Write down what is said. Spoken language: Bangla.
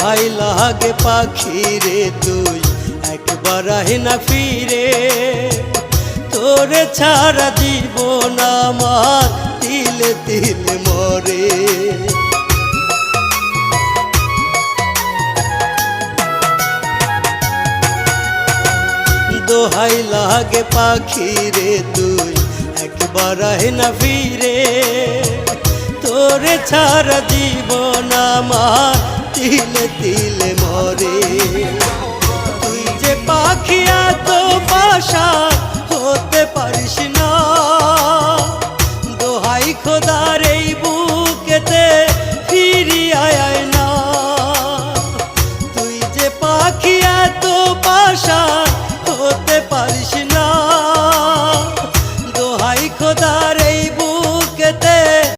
দোহাই লাগে পাখি রে তুই একবার আহে না ফিরে, তোরে ছাড়া জীবন আমার তিলে তিলে মরে। দোহাই লাগে পাখি রে তুই একবার আহে না ফিরে, তোরে ছাড়া জীবন আমার তিলে তিলে মরে। তুই যে পাখি এত পাশা হতে পারিস না, দোহাই খোদার এই বুকেতে ফিরি আয় না। তুই যে পাখি এত পাশা